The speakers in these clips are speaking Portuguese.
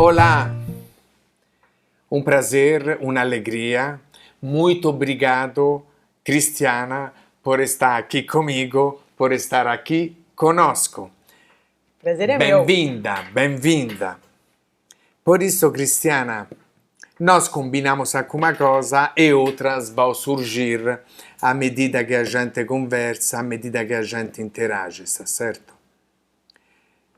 Olá, um prazer, uma alegria. Muito obrigado, Cristiana, por estar aqui comigo, por estar aqui conosco. Prazer é meu. Bem-vinda, bem-vinda. Por isso, Cristiana, nós combinamos alguma coisa e outras vão surgir à medida que a gente conversa, à medida que a gente interage, está certo?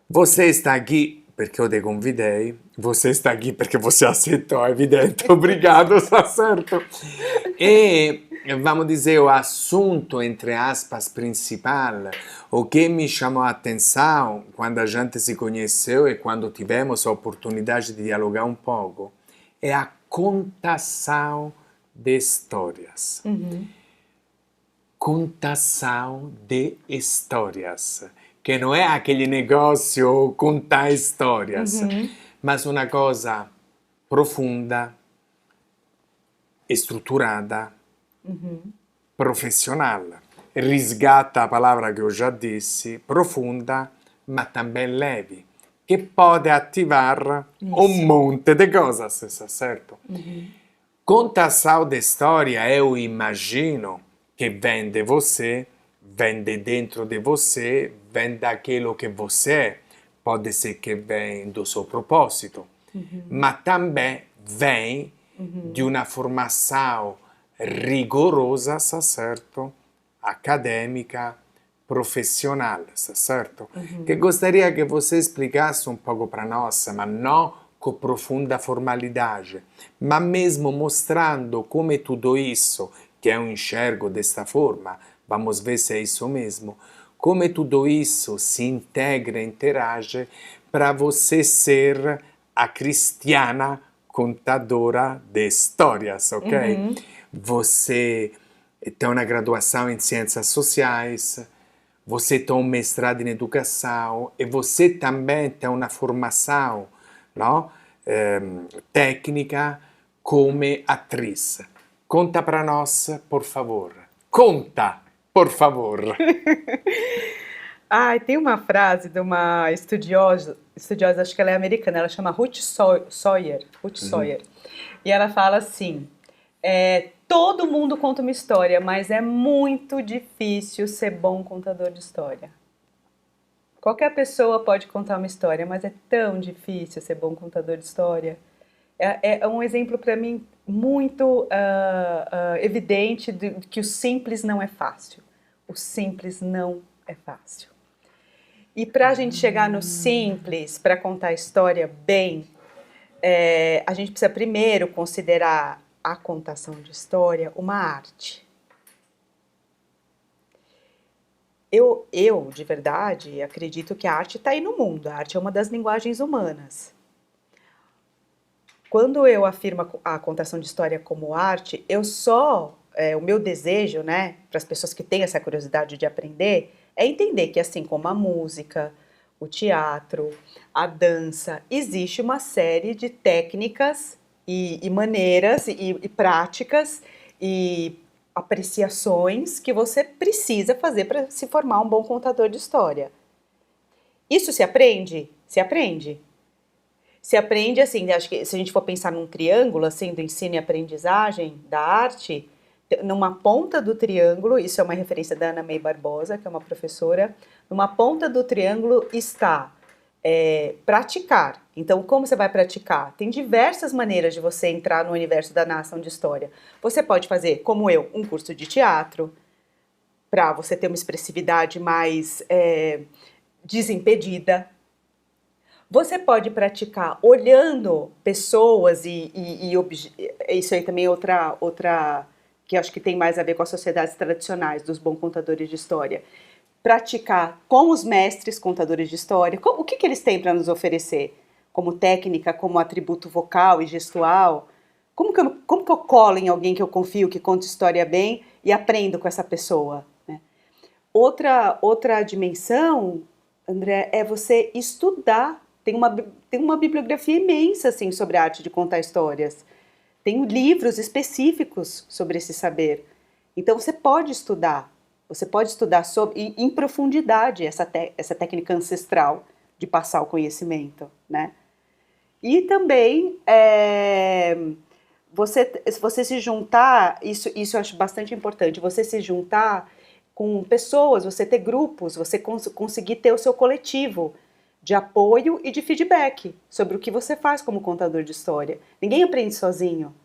Você está aqui perché eu te convidei, você está aqui perché você aceitou, é evidente, obrigado, está certo? E, vamos dizer, o assunto, entre aspas, principal, o que me chamou a atenção quando a gente se conheceu e quando tivemos a oportunidade de dialogar um pouco, é a contação de histórias. Contação de histórias. Que não é aquele negócio contar histórias, mas uma coisa profunda, estruturada, profissional. Risgata a palavra que eu já disse, profunda, mas também leve, que pode ativar um monte de coisas, está certo? Contação de história, eu imagino que vem de você, vem de dentro de você, vem daquilo que você é. Pode ser que vem do seu propósito, mas também vem de uma formação rigorosa, está certo? Acadêmica, profissional, está certo? Que gostaria que você explicasse um pouco para nós, mas não com profunda formalidade, mas mesmo mostrando como tudo isso, que eu enxergo desta forma, vamos ver se é isso mesmo, como tudo isso se integra, interage para você ser a Cristiana contadora de histórias, ok? Você tem uma graduação em ciências sociais, você tem um mestrado em educação e você também tem uma formação, não? Técnica como atriz. Conta para nós, por favor. Conta, por favor. Tem uma frase de uma estudiosa, acho que ela é americana, ela chama Ruth Sawyer. E ela fala assim, todo mundo conta uma história, mas é muito difícil ser bom contador de história. Qualquer pessoa pode contar uma história, mas é tão difícil ser bom contador de história. É um exemplo para mim muito evidente de que o simples não é fácil. O simples não é fácil. E para a gente chegar no simples, para contar a história bem, a gente precisa primeiro considerar a contação de história uma arte. Eu, de verdade, acredito que a arte está aí no mundo. A arte é uma das linguagens humanas. Quando eu afirmo a contação de história como arte, o meu desejo, né, para as pessoas que têm essa curiosidade de aprender, é entender que assim como a música, o teatro, a dança, existe uma série de técnicas e maneiras e práticas e apreciações que você precisa fazer para se formar um bom contador de história. Isso se aprende? Se aprende. Se aprende assim, acho que se a gente for pensar num triângulo assim do ensino e aprendizagem da arte, numa ponta do triângulo, isso é uma referência da Ana May Barbosa, que é uma professora, numa ponta do triângulo está praticar. Então, como você vai praticar? Tem diversas maneiras de você entrar no universo da narração de história. Você pode fazer, como eu, um curso de teatro, para você ter uma expressividade mais desimpedida. Você pode praticar olhando pessoas isso aí também é outra que acho que tem mais a ver com as sociedades tradicionais dos bons contadores de história. Praticar com os mestres contadores de história. O que eles têm para nos oferecer? Como técnica, como atributo vocal e gestual? Como que eu colo em alguém que eu confio, que conta história bem e aprendo com essa pessoa? Né? Outra dimensão, André, é você estudar. Tem uma bibliografia imensa assim, sobre a arte de contar histórias. Tem livros específicos sobre esse saber. Então você pode estudar sobre, em profundidade essa técnica ancestral de passar o conhecimento, né? E também você se juntar, isso eu acho bastante importante, você se juntar com pessoas, você ter grupos, você conseguir ter o seu coletivo de apoio e de feedback sobre o que você faz como contador de história. Ninguém aprende sozinho.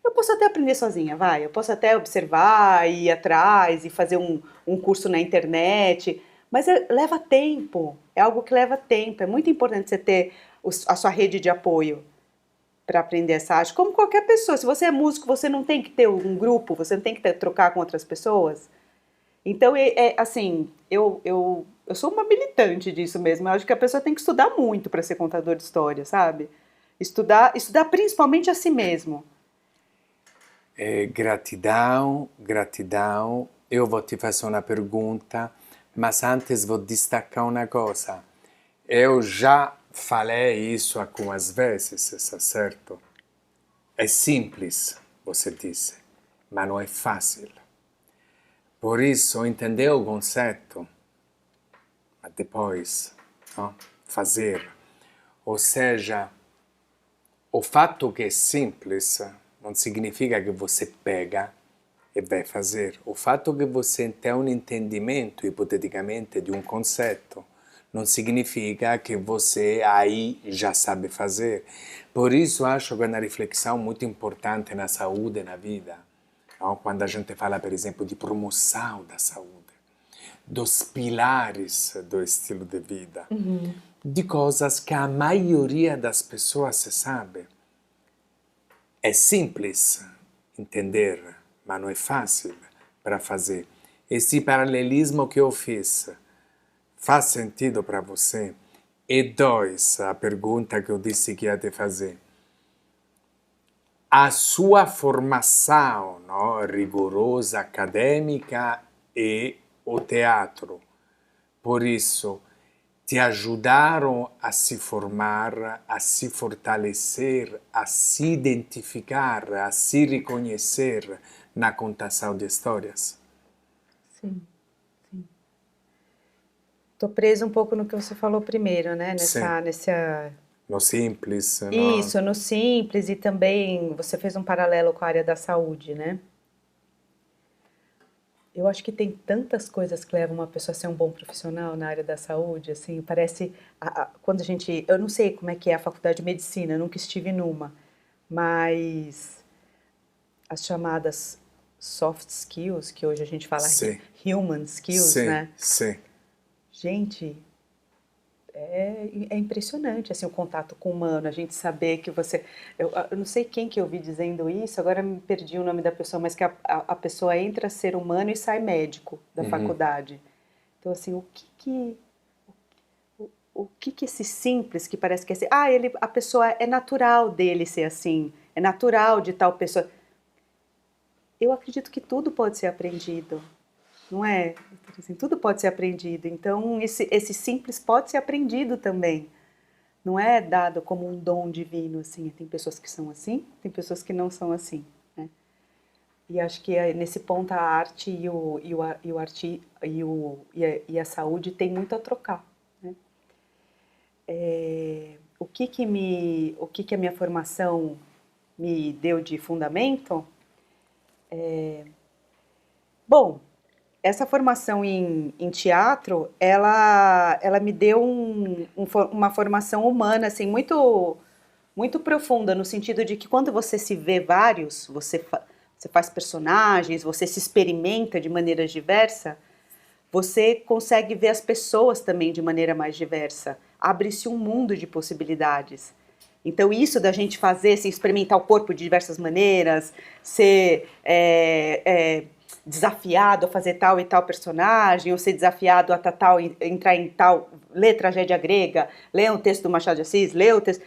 Eu posso até aprender sozinha, vai. Eu posso até observar, ir atrás e fazer um curso na internet, mas leva tempo. É algo que leva tempo. É muito importante você ter a sua rede de apoio para aprender essa arte. Como qualquer pessoa. Se você é músico, você não tem que ter um grupo, você não tem que trocar com outras pessoas. Então, assim, eu sou uma militante disso mesmo. Eu acho que a pessoa tem que estudar muito para ser contador de história, sabe? Estudar principalmente a si mesmo. Gratidão, gratidão. Eu vou te fazer uma pergunta, mas antes vou destacar uma coisa. Eu já falei isso algumas vezes, está certo? É simples, você disse, mas não é fácil. Por isso, entender o conceito, mas depois, não? Fazer. Ou seja, o fato que é simples não significa que você pega e vai fazer. O fato que você tem um entendimento, hipoteticamente, de um conceito, não significa que você aí já sabe fazer. Por isso, acho que é uma reflexão muito importante na saúde e na vida. Não? Quando a gente fala, por exemplo, de promoção da saúde, dos pilares do estilo de vida, de coisas que a maioria das pessoas se sabe. É simples entender, mas não é fácil para fazer. Esse paralelismo que eu fiz faz sentido para você? E dois, a pergunta que eu disse que ia te fazer. A sua formação, não, rigorosa, acadêmica e o teatro, por isso, te ajudaram a se formar, a se fortalecer, a se identificar, a se reconhecer na contação de histórias? Sim, sim. Tô presa um pouco no que você falou primeiro, né? Sim, Nessa... no simples, no... Isso, no simples e também você fez um paralelo com a área da saúde, né? Eu acho que tem tantas coisas que levam uma pessoa a ser um bom profissional na área da saúde, assim, parece, quando a gente, eu não sei como é que é a faculdade de medicina, eu nunca estive numa, mas as chamadas soft skills, que hoje a gente fala Sim, human skills, sim, né? sim. Gente, é impressionante, assim, o contato com o humano, a gente saber que você... Eu não sei quem que eu vi dizendo isso, agora me perdi o nome da pessoa, mas que a pessoa entra ser humano e sai médico da faculdade. Então, assim, o que esse simples, que parece que é assim, a pessoa é natural dele ser assim, é natural de tal pessoa. Eu acredito que tudo pode ser aprendido, não é? Assim, tudo pode ser aprendido, então esse simples pode ser aprendido também. Não é dado como um dom divino, assim. Tem pessoas que são assim, tem pessoas que não são assim, né? E acho que nesse ponto a arte e a saúde tem muito a trocar, né? O que a minha formação me deu de fundamento? Bom, essa formação em teatro, ela me deu uma formação humana, assim, muito profunda, no sentido de que quando você se vê vários, você faz personagens, você se experimenta de maneiras diversas, você consegue ver as pessoas também de maneira mais diversa. Abre-se um mundo de possibilidades. Então, isso da gente fazer, assim, experimentar o corpo de diversas maneiras, ser desafiado a fazer tal e tal personagem, ou ser desafiado a entrar em tal, ler tragédia grega, ler um texto do Machado de Assis, ler o texto...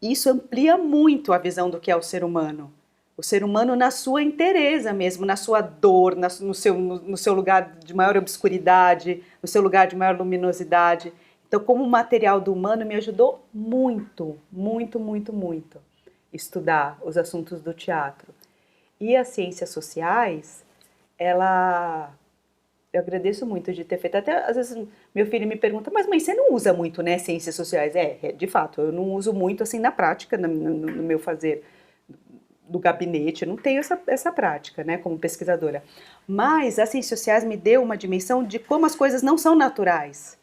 Isso amplia muito a visão do que é o ser humano. O ser humano na sua inteireza mesmo, na sua dor, no seu lugar de maior obscuridade, no seu lugar de maior luminosidade. Então, como material do humano, me ajudou muito, muito, muito, muito estudar os assuntos do teatro. E as ciências sociais, ela Eu agradeço muito de ter feito. Até às vezes meu filho me pergunta, mas mãe, você não usa muito, né, ciências sociais? De fato, eu não uso muito assim na prática, no meu fazer do gabinete, eu não tenho essa prática, né, como pesquisadora. Mas as ciências sociais me deu uma dimensão de como as coisas não são naturais.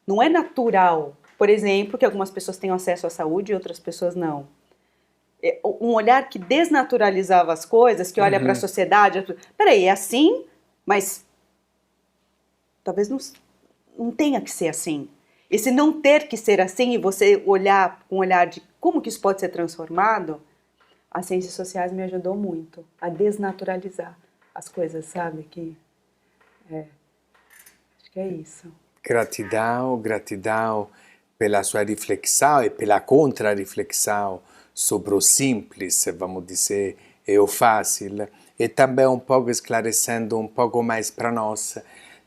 Não é natural, por exemplo, que algumas pessoas tenham acesso à saúde e outras pessoas não. Um olhar que desnaturalizava as coisas, que olha para a sociedade, peraí, é assim, mas talvez não tenha que ser assim. Esse não ter que ser assim e você olhar com um olhar de como que isso pode ser transformado, as ciências sociais me ajudou muito a desnaturalizar as coisas, sabe? Acho que é isso. Gratidão, gratidão pela sua reflexão e pela contra-reflexão sobre o simples, vamos dizer, e o fácil, e também um pouco esclarecendo um pouco mais para nós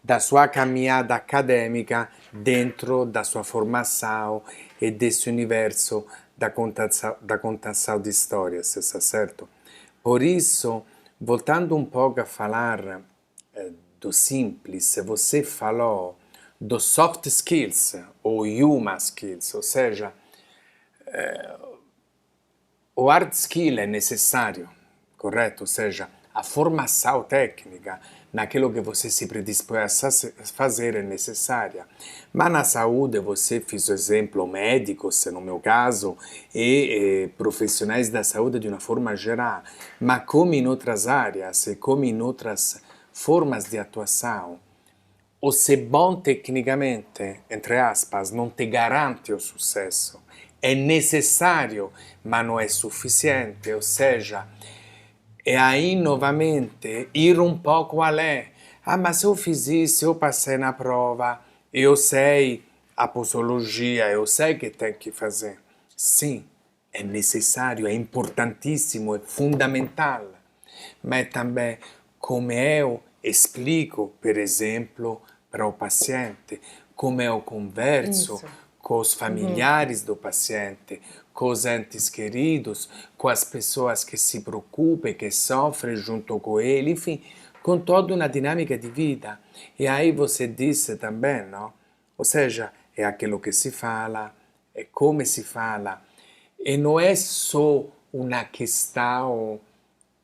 da sua caminhada acadêmica dentro da sua formação e desse universo da contação de histórias, está certo? Por isso, voltando um pouco a falar do simples, você falou dos soft skills ou human skills, ou seja, o hard skill é necessário, correto? Ou seja, a formação técnica naquilo que você se predispõe a fazer é necessária. Mas na saúde você fez o exemplo médicos, no meu caso, e profissionais da saúde de uma forma geral. Mas como em outras áreas e como em outras formas de atuação, o ser bom tecnicamente, entre aspas, não te garante o sucesso. É necessário, mas não é suficiente. Ou seja, e aí, novamente, ir um pouco além. Ah, mas se eu fiz isso, eu passei na prova, eu sei a posologia, eu sei que tem que fazer. Sim, é necessário, é importantíssimo, é fundamental. Mas também, como eu explico, por exemplo, para o paciente, como eu converso com os familiares do paciente, com os entes queridos, com as pessoas que se preocupam, que sofrem junto com ele, enfim, com toda uma dinâmica de vida. E aí você disse também, não? Ou seja, é aquilo que se fala, é como se fala, e não é só uma questão,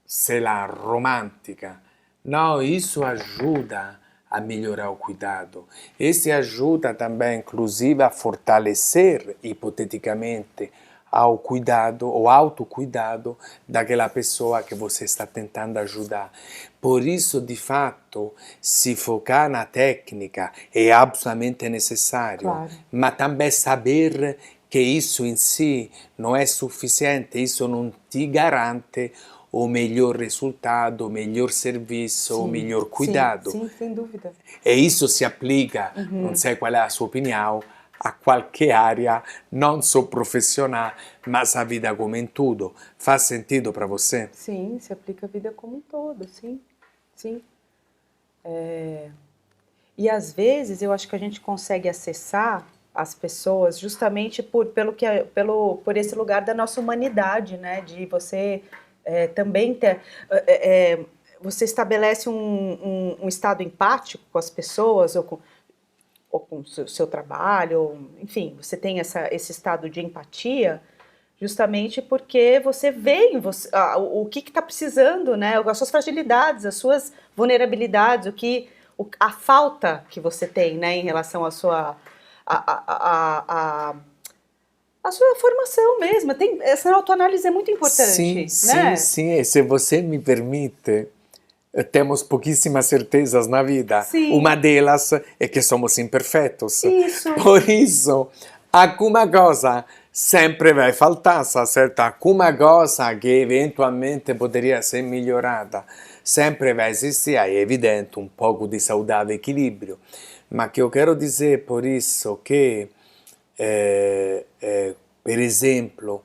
sei lá, romântica. Não, isso ajuda a melhorar o cuidado. Isso ajuda também, inclusive, a fortalecer, hipoteticamente, ao cuidado, o autocuidado daquela pessoa que você está tentando ajudar. Por isso, de fato, se focar na técnica é absolutamente necessário, Claro. mas também saber que isso em si não é suficiente, isso não te garante o melhor resultado, o melhor serviço, o melhor cuidado. Sim, sem dúvida. E isso se aplica, não sei qual é a sua opinião, a qualquer área, não só profissional, mas a vida como em tudo. Faz sentido para você? Sim, se aplica à vida como um todo, sim, sim. E às vezes eu acho que a gente consegue acessar as pessoas justamente por esse lugar da nossa humanidade, né? De você também ter... você estabelece um estado empático com as pessoas ou com o seu trabalho, enfim, você tem esse estado de empatia justamente porque você vê em você, o que está precisando, né? As suas fragilidades, as suas vulnerabilidades, a falta que você tem, né, em relação à sua a sua formação mesmo. Essa autoanálise é muito importante, né? Sim. E se você me permite, temos pouquíssimas certezas na vida. Sim. Uma delas é que somos imperfeitos. Isso. Por isso, alguma coisa sempre vai faltar, certo? Alguma coisa que eventualmente poderia ser melhorada. Sempre vai existir, é evidente, um pouco de saudável equilíbrio. Mas que eu quero dizer por isso que, per esempio,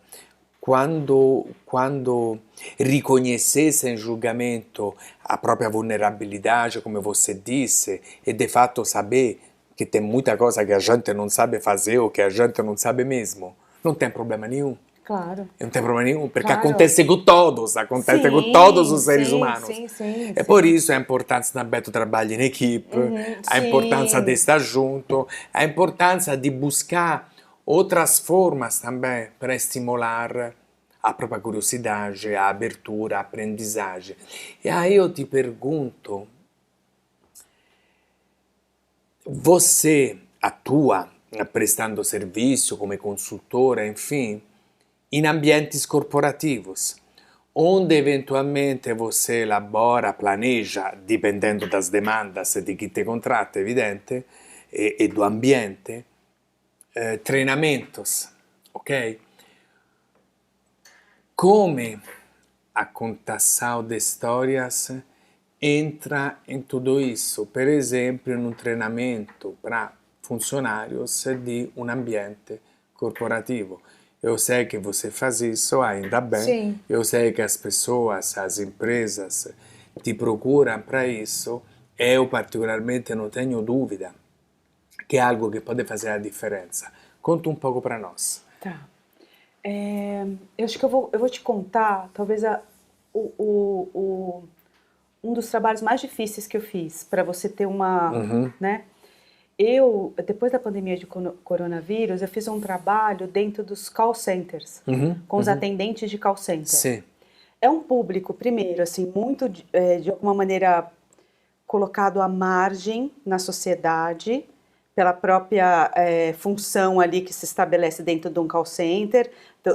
quando riconoscesse em julgamento a própria vulnerabilidade, como você disse, e de fato saber que tem muita coisa que a gente não sabe fazer ou que a gente não sabe mesmo, não tem problema nenhum. Claro. E não tem problema nenhum, perché Claro. acontece com todos, acontece Sim, com todos os seres sim, humanos. sim, E por isso a importância também do trabalho em equipe, a importância de estar junto, a importância de buscar outras formas também para estimular a própria curiosidade, a abertura, a aprendizagem. E aí eu te pergunto, você atua prestando serviço come consultora, enfim, em ambientes corporativos, onde eventualmente você elabora, planeja, dependendo das demandas de chi te contrata, evidente, e do ambiente, treinamentos, ok? Como a contação de histórias entra em tudo isso? Per esempio, in un treinamento para funcionários de um ambiente corporativo. Eu sei que você faz isso, ainda bem. Sim. Eu sei que as pessoas, as empresas te procuram para isso. Eu, particularmente, não tenho dúvida que é algo que pode fazer a diferença. Conta um pouco para nós. Tá. Eu acho que eu vou te contar, talvez, um dos trabalhos mais difíceis que eu fiz, para você ter uma, né? Depois da pandemia de coronavírus, eu fiz um trabalho dentro dos call centers, com os atendentes de call center. Sim. É um público, primeiro, assim, muito, de alguma maneira, colocado à margem na sociedade, pela própria função ali que se estabelece dentro de um call center,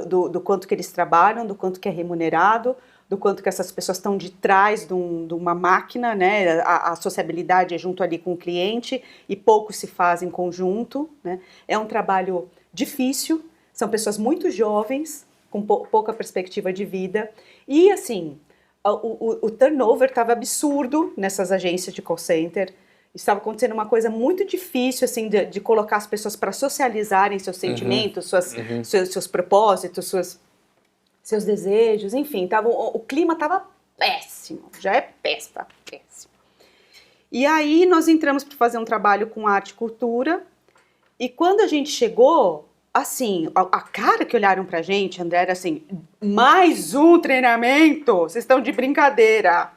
do quanto que eles trabalham, do quanto que é remunerado, do quanto que essas pessoas estão de trás de uma máquina, né? A sociabilidade é junto ali com o cliente e pouco se faz em conjunto, né? É um trabalho difícil, são pessoas muito jovens, com pouca perspectiva de vida, e assim, o turnover estava absurdo nessas agências de call center. Estava acontecendo uma coisa muito difícil, assim, de colocar as pessoas para socializarem seus sentimentos, seus propósitos, seus desejos, enfim, o clima estava péssimo, já é péssimo. E aí nós entramos para fazer um trabalho com arte e cultura, e quando a gente chegou, assim, a cara que olharam pra gente, André, era assim, mais um treinamento? Vocês estão de brincadeira.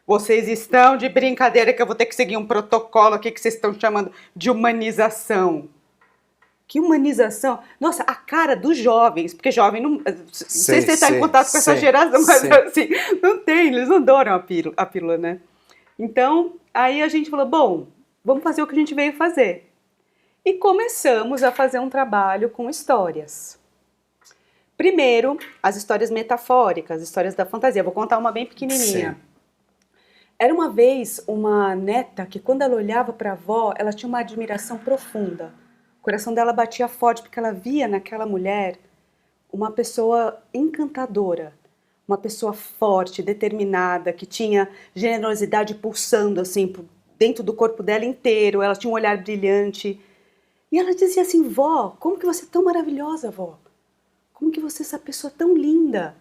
Vocês estão de brincadeira que eu vou ter que seguir um protocolo aqui que vocês estão chamando de humanização. Que humanização? Nossa, a cara dos jovens, porque jovem não... Não sei se você está em contato com essa geração, mas assim, não tem, eles não adoram a pílula, né? Então, aí a gente falou, bom, vamos fazer o que a gente veio fazer. E começamos a fazer um trabalho com histórias. Primeiro, as histórias metafóricas, as histórias da fantasia. Vou contar uma bem pequenininha. Sim. Era uma vez uma neta que, quando ela olhava para a avó, ela tinha uma admiração profunda. O coração dela batia forte porque ela via naquela mulher uma pessoa encantadora, uma pessoa forte, determinada, que tinha generosidade pulsando assim dentro do corpo dela inteiro. Ela tinha um olhar brilhante. E ela dizia assim, vó, como que você é tão maravilhosa, vó? Como que você é essa pessoa tão linda?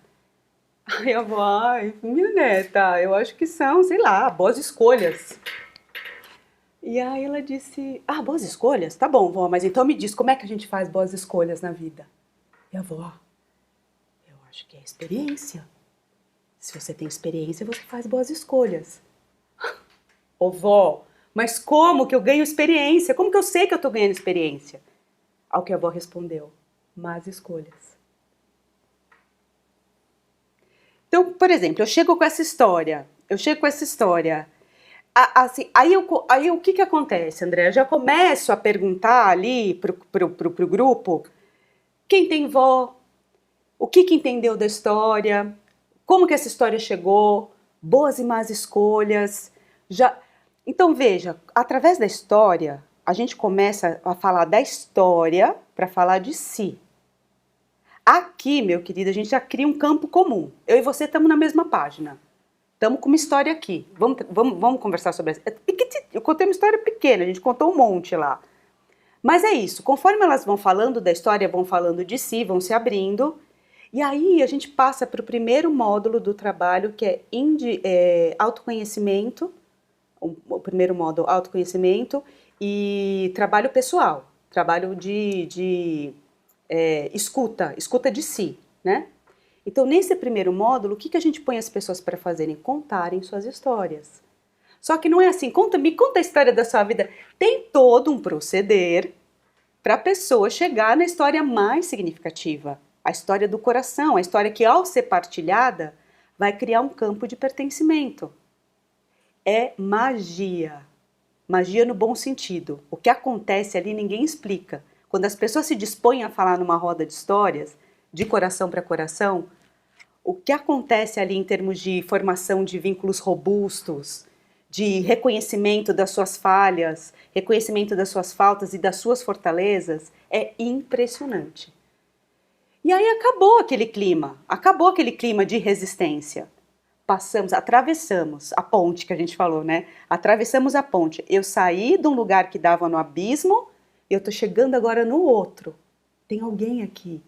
Aí a avó, ai, minha neta, eu acho que são, sei lá, boas escolhas. E aí ela disse, boas escolhas? Tá bom, vó, mas então me diz, como é que a gente faz boas escolhas na vida? E a avó, eu acho que é experiência. Se você tem experiência, você faz boas escolhas. Ô vó, mas como que eu ganho experiência? Como que eu sei que eu tô ganhando experiência? Ao que a avó respondeu, más escolhas. Então, por exemplo, eu chego com essa história, assim, aí o que acontece, André? Eu já começo a perguntar ali pro grupo, quem tem vó, o que entendeu da história, como que essa história chegou, boas e más escolhas. Então, veja, através da história, a gente começa a falar da história para falar de si. Aqui, meu querido, a gente já cria um campo comum. Eu e você estamos na mesma página. Estamos com uma história aqui. Vamos conversar sobre essa. Eu contei uma história pequena, a gente contou um monte lá. Mas é isso, conforme elas vão falando da história, vão falando de si, vão se abrindo. E aí a gente passa para o primeiro módulo do trabalho, que é autoconhecimento. O primeiro módulo, autoconhecimento e trabalho pessoal. Trabalho de escuta de si, né? Então, nesse primeiro módulo, o que a gente põe as pessoas para fazerem? Contarem suas histórias. Só que não é assim, me conta a história da sua vida. Tem todo um proceder para a pessoa chegar na história mais significativa. A história do coração, a história que, ao ser partilhada, vai criar um campo de pertencimento. É magia. Magia no bom sentido. O que acontece ali ninguém explica. Quando as pessoas se dispõem a falar numa roda de histórias, de coração para coração, o que acontece ali em termos de formação de vínculos robustos, de reconhecimento das suas falhas, reconhecimento das suas faltas e das suas fortalezas, é impressionante. E aí acabou aquele clima de resistência. Atravessamos a ponte que a gente falou, né? Atravessamos a ponte. Eu saí de um lugar que dava no abismo, e eu tô chegando agora no outro. Tem alguém aqui,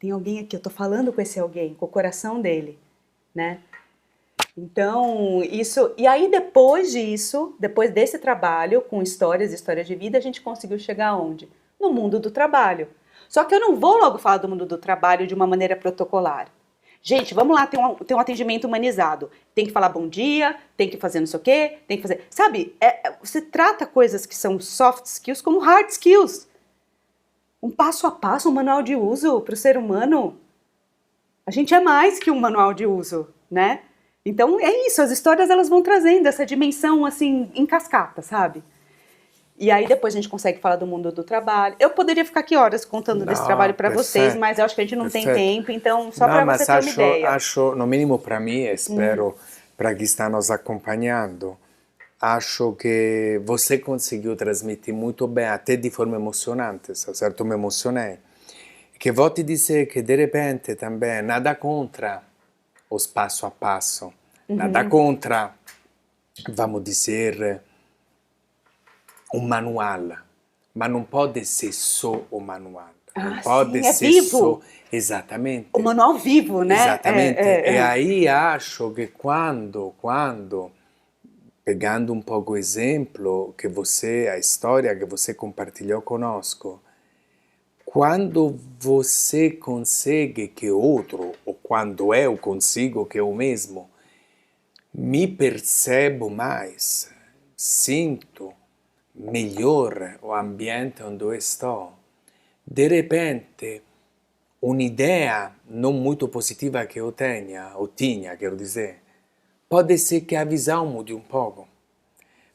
eu tô falando com esse alguém, com o coração dele, né? Então, e aí depois disso, depois desse trabalho com histórias de vida, a gente conseguiu chegar aonde? No mundo do trabalho. Só que eu não vou logo falar do mundo do trabalho de uma maneira protocolar. Gente, vamos lá, tem um atendimento humanizado. Tem que falar bom dia, tem que fazer não sei o quê, tem que fazer... Sabe, você trata coisas que são soft skills como hard skills. Um passo a passo, um manual de uso para o ser humano. A gente é mais que um manual de uso, né? Então é isso, as histórias elas vão trazendo essa dimensão assim em cascata, sabe? E aí depois a gente consegue falar do mundo do trabalho. Eu poderia ficar aqui horas contando desse trabalho para vocês, mas eu acho que a gente não tem tempo, então só para você ter uma ideia. Acho, no mínimo para mim, e espero para quem está nos acompanhando, acho que você conseguiu transmitir muito bem, até de forma emocionante, certo? Me emocionei. Que vou te dizer que de repente também nada contra os passo a passo, nada contra, vamos dizer, um manual, mas não pode ser só o manual. Não pode ser vivo. Só... Exatamente. O manual vivo, né? Exatamente. E aí acho que quando, pegando um pouco o exemplo que você, a história que você compartilhou conosco, quando você consegue que outro, ou quando eu consigo que eu mesmo, me percebo mais, sinto melhor o ambiente onde eu estou, de repente, uma ideia não muito positiva que eu tinha, quero dizer, pode ser que a visão mude um pouco.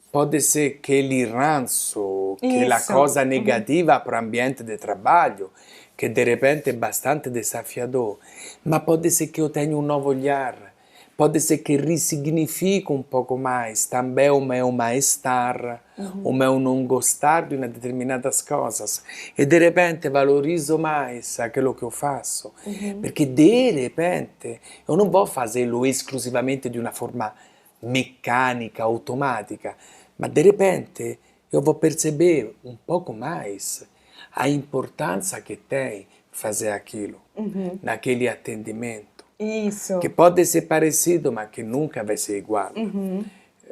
Pode ser que il ranço, que la cosa negativa para o ambiente de trabalho, que de repente é bastante desafiador, mas pode ser que eu tenha um novo olhar, pode ser que ressignifique um pouco mais também o meu mal-estar, o meu não gostar de determinadas coisas, e de repente valorizo mais aquilo que eu faço, porque de repente eu não vou fazê-lo exclusivamente de uma forma mecânica, automática, mas de repente eu vou perceber um pouco mais a importância que tem fazer aquilo, naquele atendimento. Isso. Que pode ser parecido, mas que nunca vai ser igual.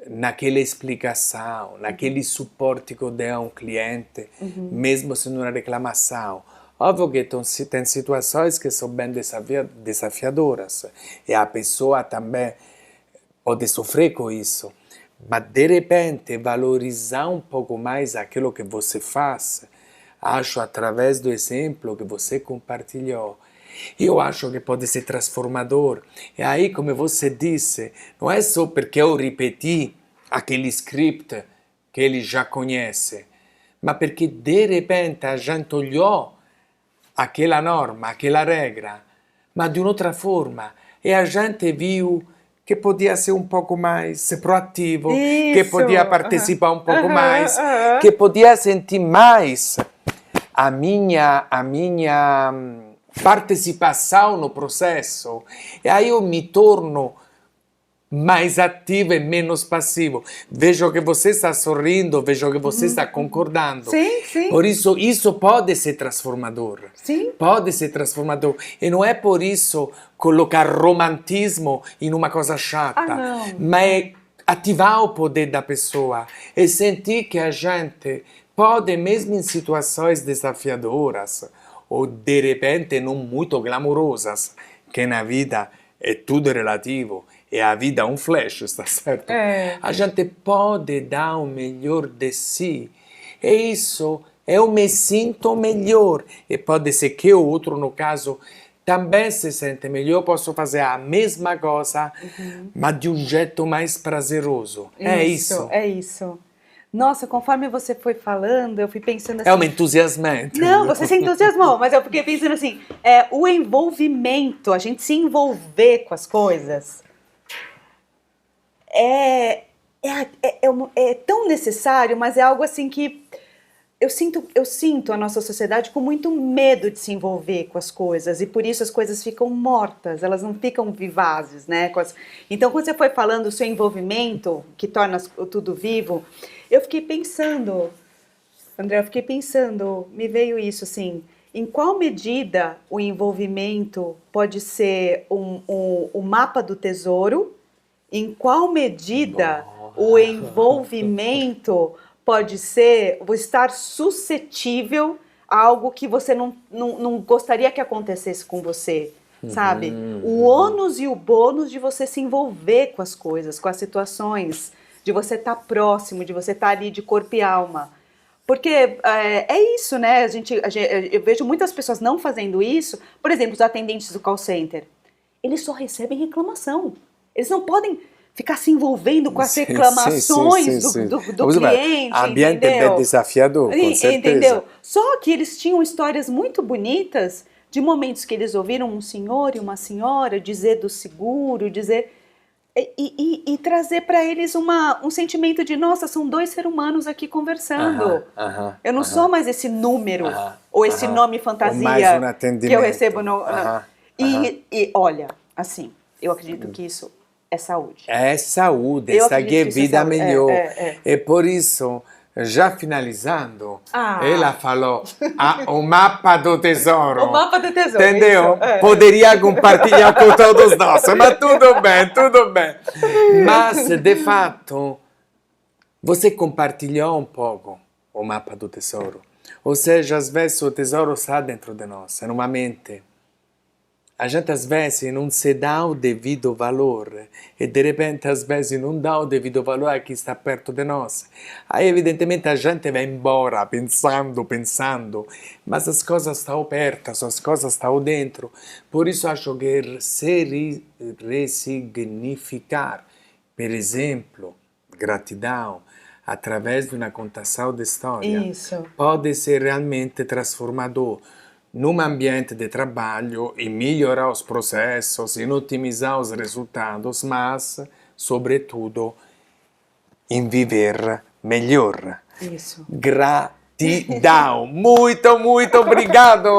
Naquela explicação, naquele suporte que eu dei a um cliente, mesmo sendo uma reclamação. Óbvio que tem situações que são bem desafiadoras, e a pessoa também pode sofrer com isso. Mas, de repente, valorizar um pouco mais aquilo que você faz, acho, através do exemplo que você compartilhou, eu acho que pode ser transformador. E aí, como você disse, não é só porque eu repeti aquele script que ele já conhece, mas porque, de repente, a gente olhou aquela norma, aquela regra, mas de outra forma, e a gente viu que podia ser um pouco mais proativo, que podia participar um pouco mais, que podia sentir mais a minha participação no processo. E aí eu me torno mais ativo e menos passivo. Vejo que você está sorrindo, vejo que você está concordando. Sim, sim. Por isso pode ser transformador. Sim. Pode ser transformador. E não é por isso colocar romantismo em uma coisa chata, mas é ativar o poder da pessoa e sentir que a gente pode, mesmo em situações desafiadoras, ou de repente não muito glamourosas, que na vida é tudo relativo, e a vida é um flash, está certo? A gente pode dar o melhor de si, e isso eu me sinto melhor, e pode ser que o outro, no caso, também se sente melhor, posso fazer a mesma coisa, mas de um jeito mais prazeroso. É isso. É isso. Nossa, conforme você foi falando, eu fui pensando assim... É um entusiasmante. Não, você se entusiasmou, mas eu fiquei pensando assim, o envolvimento, a gente se envolver com as coisas, é tão necessário, mas é algo assim que eu sinto a nossa sociedade com muito medo de se envolver com as coisas, e por isso as coisas ficam mortas, elas não ficam vivazes, né? Então, quando você foi falando do seu envolvimento, que torna tudo vivo, eu fiquei pensando, André, me veio isso assim, em qual medida o envolvimento pode ser um mapa do tesouro, em qual medida o envolvimento pode ser o estar suscetível a algo que você não gostaria que acontecesse com você, sabe? O ônus e o bônus de você se envolver com as coisas, com as situações, de você estar próximo, de você estar ali de corpo e alma. Porque é isso, né? Eu vejo muitas pessoas não fazendo isso. Por exemplo, os atendentes do call center. Eles só recebem reclamação. Eles não podem ficar se envolvendo com as reclamações do cliente, ambiente é desafiador, com certeza. Entendeu? Só que eles tinham histórias muito bonitas de momentos que eles ouviram um senhor e uma senhora dizer do seguro, dizer... E trazer para eles um sentimento de, nossa, são dois seres humanos aqui conversando. Eu não sou mais esse número, ou esse nome fantasia que eu recebo no... E olha, assim, eu acredito que isso é saúde. É saúde, essa que é vida melhor. E por isso, já finalizando, ela falou o mapa do tesouro. O mapa do tesouro. Entendeu? Poderia compartilhar com todos nós, mas tudo bem, tudo bem. Mas, de fato, você compartilhou um pouco o mapa do tesouro. Ou seja, às vezes o tesouro está dentro de nós, numa mente. A gente às vezes não se dá o devido valor e de repente às vezes não dá o devido valor a quem está perto de nós. Aí evidentemente a gente vai embora pensando, mas as coisas estão perto, as coisas estão dentro. Por isso acho que se ressignificar, por exemplo, gratidão, através de uma contação de história, pode ser realmente transformador num ambiente de trabalho e melhorar os processos e otimizar os resultados, mas, sobretudo, em viver melhor. Isso. Gratidão. Muito, muito obrigado!